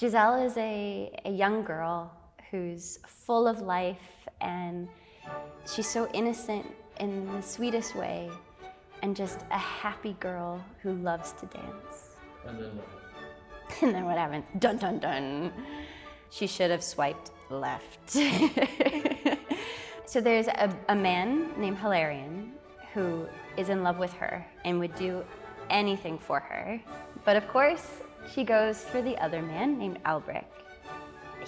Giselle is a young girl who's full of life, and she's so innocent in the sweetest way, and just a happy girl who loves to dance. And then what? And then what happened? Dun dun dun. She should have swiped left. So there's a man named Hilarion who is in love with her and would do anything for her. But of course, she goes for the other man named Albrecht.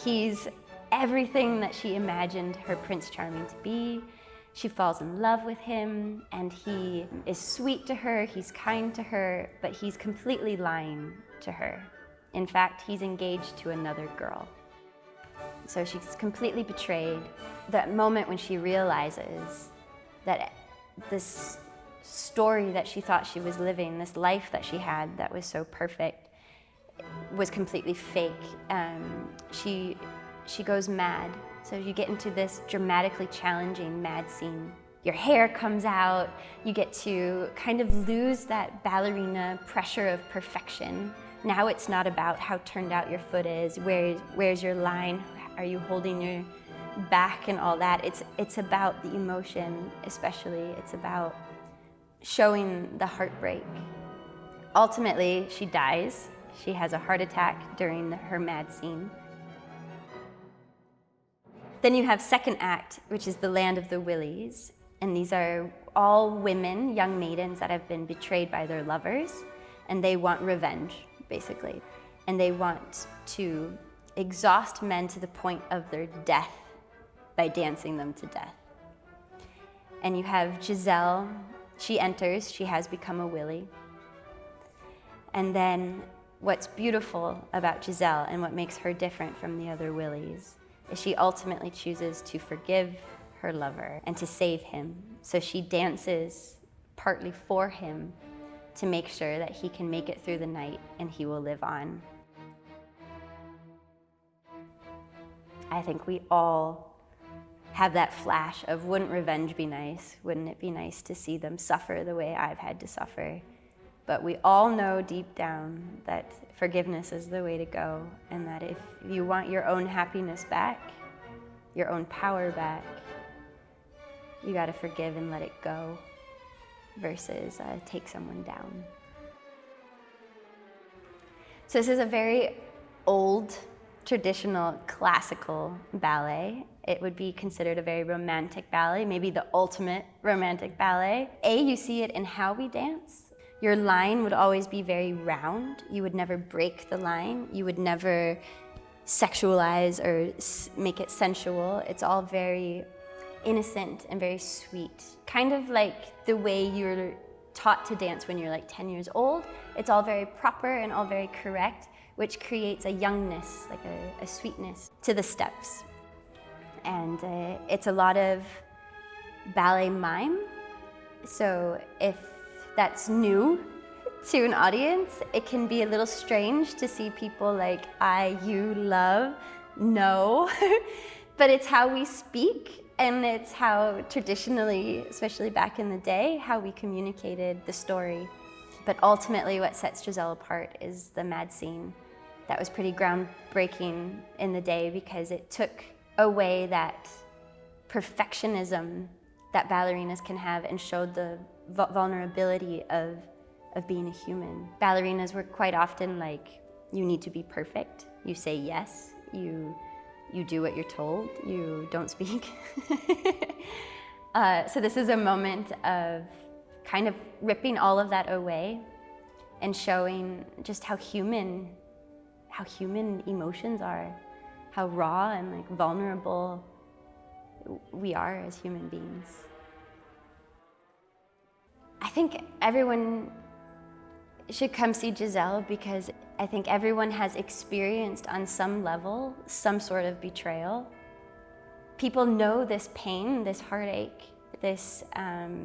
He's everything that she imagined her Prince Charming to be. She falls in love with him, and he is sweet to her, he's kind to her, but he's completely lying to her. In fact, he's engaged to another girl. So she's completely betrayed. That moment when she realizes that this story that she thought she was living, this life that she had that was so perfect, was completely fake. She goes mad. So you get into this dramatically challenging mad scene. Your hair comes out, you get to kind of lose that ballerina pressure of perfection. Now it's not about how turned out your foot is, where's your line, are you holding your back and all that. It's about the emotion, especially. It's about showing the heartbreak. Ultimately, she dies. She has a heart attack during her mad scene. Then you have second act, which is the land of the willies. And these are all women, young maidens that have been betrayed by their lovers, and they want revenge, basically. And they want to exhaust men to the point of their death by dancing them to death. And you have Giselle. She enters, she has become a willy. And then what's beautiful about Giselle and what makes her different from the other willies is she ultimately chooses to forgive her lover and to save him. So she dances partly for him to make sure that he can make it through the night and he will live on. I think we all have that flash of, wouldn't revenge be nice? Wouldn't it be nice to see them suffer the way I've had to suffer? But we all know deep down that forgiveness is the way to go, and that if you want your own happiness back, your own power back, you gotta forgive and let it go versus take someone down. So this is a very old, traditional, classical ballet. It would be considered a very romantic ballet, maybe the ultimate romantic ballet. You see it in how we dance. Your line would always be very round. You would never break the line. You would never sexualize or make it sensual. It's all very innocent and very sweet. Kind of like the way you're taught to dance when you're like 10 years old. It's all very proper and all very correct, which creates a youngness, like a sweetness to the steps. And it's a lot of ballet mime. So if that's new to an audience, it can be a little strange to see people like I, you, love, no. But it's how we speak, and it's how traditionally, especially back in the day, how we communicated the story. But ultimately what sets Giselle apart is the mad scene. That was pretty groundbreaking in the day because it took away that perfectionism that ballerinas can have and showed the vulnerability of being a human. Ballerinas were quite often like, you need to be perfect. You say yes, you do what you're told, you don't speak. So this is a moment of kind of ripping all of that away and showing just how human emotions are, how raw and like vulnerable we are as human beings. I think everyone should come see Giselle because I think everyone has experienced on some level some sort of betrayal. People know this pain, this heartache, this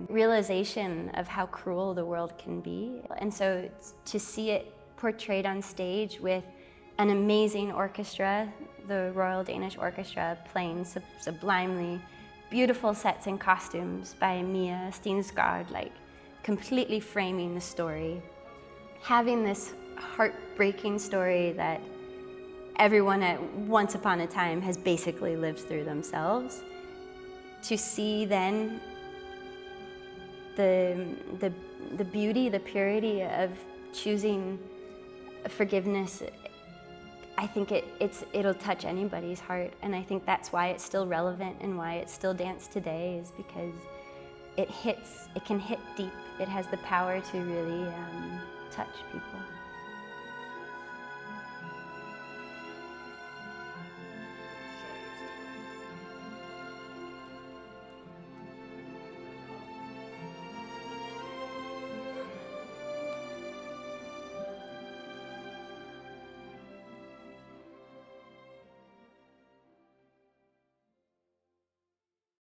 realization of how cruel the world can be. And so to see it portrayed on stage with an amazing orchestra, the Royal Danish Orchestra, playing sublimely beautiful sets and costumes by Mia Stensgaard, like completely framing the story. Having this heartbreaking story that everyone at once upon a time has basically lived through themselves. To see then the beauty, the purity of choosing forgiveness, I think it'll touch anybody's heart, and I think that's why it's still relevant and why it's still danced today, is because it can hit deep. It has the power to really touch people.